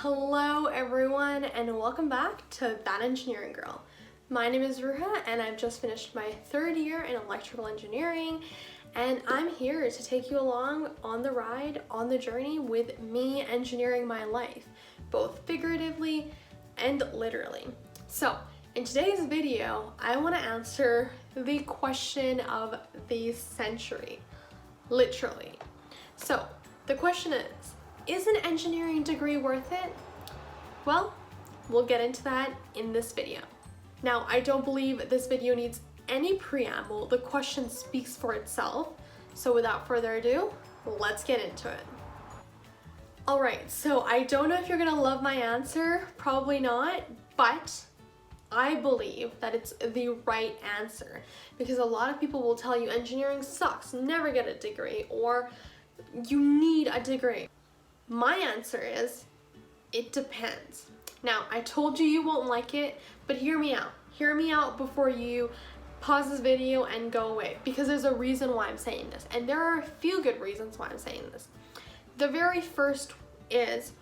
Hello everyone and welcome back to That Engineering Girl. My name is Ruha and I've just finished my third year in electrical engineering, and I'm here to take you along on the ride, on the journey with me engineering my life, both figuratively and literally. So in today's video, I want to answer the question of the century, literally. So the question is an engineering degree worth it? Well, we'll get into that in this video. Now, I don't believe this video needs any preamble. The question speaks for itself. So without further ado, let's get into it. All right, so I don't know if you're gonna love my answer, probably not, but I believe that it's the right answer because a lot of people will tell you engineering sucks, never get a degree, or you need a degree. My answer is, it depends. Now, I told you won't like it, but hear me out. Hear me out before you pause this video and go away, because there's a reason why I'm saying this, and there are a few good reasons why I'm saying this. The very first is,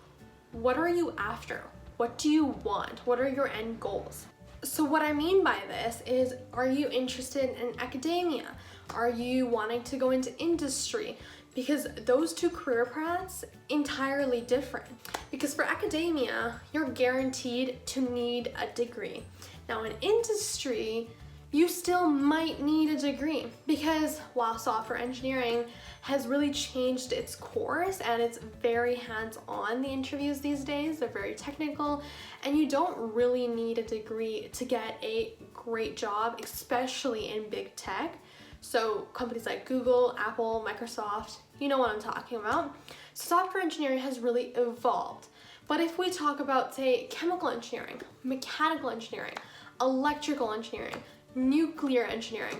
what are you after? What do you want? What are your end goals? So what I mean by this is, are you interested in academia? Are you wanting to go into industry? Because those two career paths entirely different. Because for academia, you're guaranteed to need a degree. Now in industry, you still might need a degree, because while software engineering has really changed its course and it's very hands-on, the interviews these days, they're very technical, and you don't really need a degree to get a great job, especially in big tech. So companies like Google, Apple, Microsoft, you know what I'm talking about. Software engineering has really evolved. But if we talk about, say, chemical engineering, mechanical engineering, electrical engineering, nuclear engineering,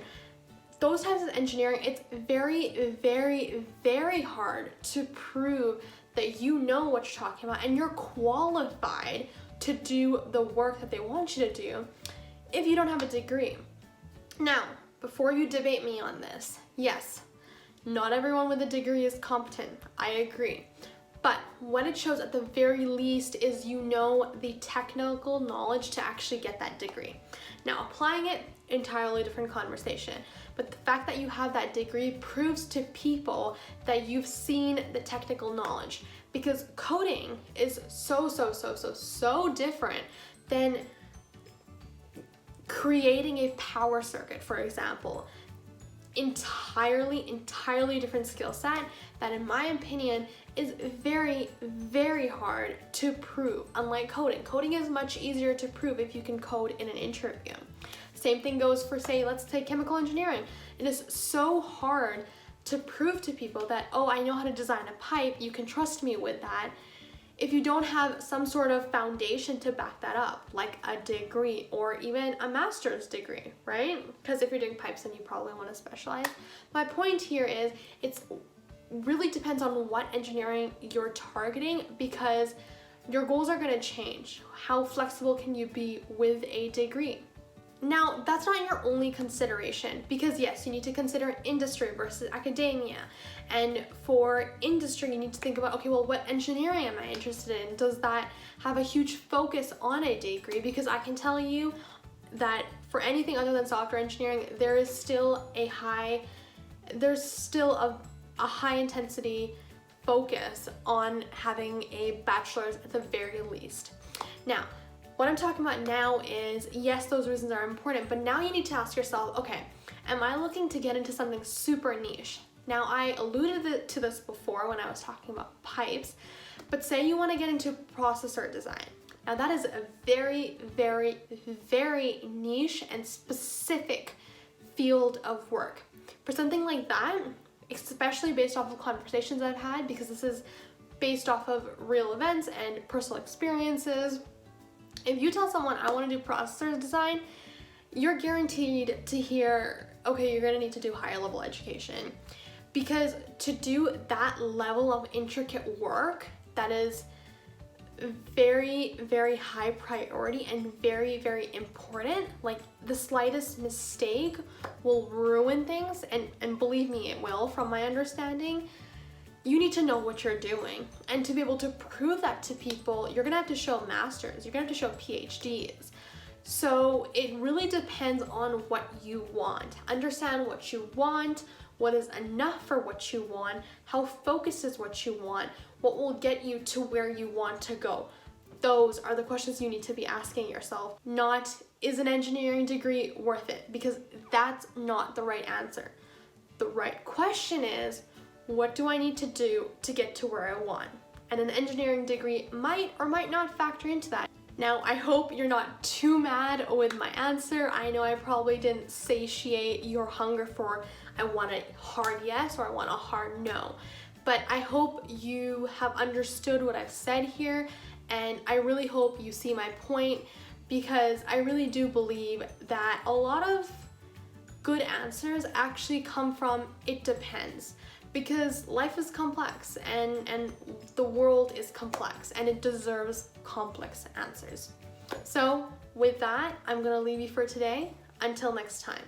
those types of engineering, it's very, very, very hard to prove that you know what you're talking about and you're qualified to do the work that they want you to do if you don't have a degree. Now, before you debate me on this, yes, not everyone with a degree is competent, I agree. But what it shows at the very least is you know the technical knowledge to actually get that degree. Now applying it, entirely different conversation. But the fact that you have that degree proves to people that you've seen the technical knowledge. Because coding is so different than creating a power circuit, for example. Entirely different skill set that, in my opinion, is very, very hard to prove. Unlike coding. Coding is much easier to prove if you can code in an interview. Same thing goes for, say, let's take chemical engineering. It is so hard to prove to people that, oh, I know how to design a pipe, you can trust me with that, if you don't have some sort of foundation to back that up, like a degree or even a master's degree, right? Because if you're doing pipes, then you probably want to specialize. My point here is, it's really depends on what engineering you're targeting, because your goals are going to change. How flexible can you be with a degree? Now, that's not your only consideration, because yes, you need to consider industry versus academia. And for industry, you need to think about, okay, well, what engineering am I interested in? Does that have a huge focus on a degree? Because I can tell you that for anything other than software engineering, there is still a high intensity focus on having a bachelor's at the very least. Now, what I'm talking about now is, yes, those reasons are important, but now you need to ask yourself, okay, am I looking to get into something super niche? Now, I alluded to this before when I was talking about pipes, but say you want to get into processor design. Now, that is a very, very, very niche and specific field of work. For something like that, especially based off of conversations I've had, because this is based off of real events and personal experiences, if you tell someone, I want to do processor design, you're guaranteed to hear, okay, you're going to need to do higher level education. Because to do that level of intricate work that is very, very high priority and very, very important, like the slightest mistake will ruin things, and believe me, it will, from my understanding, you need to know what you're doing. And to be able to prove that to people, you're gonna have to show masters, you're gonna have to show PhDs. So it really depends on what you want. Understand what you want, what is enough for what you want, how focused is what you want, what will get you to where you want to go. Those are the questions you need to be asking yourself, not is an engineering degree worth it? Because that's not the right answer. The right question is, what do I need to do to get to where I want? And an engineering degree might or might not factor into that. Now, I hope you're not too mad with my answer. I know I probably didn't satiate your hunger for I want a hard yes or I want a hard no. But I hope you have understood what I've said here, and I really hope you see my point, because I really do believe that a lot of good answers actually come from it depends, because life is complex and the world is complex and it deserves complex answers. So with that, I'm gonna leave you for today. Until next time.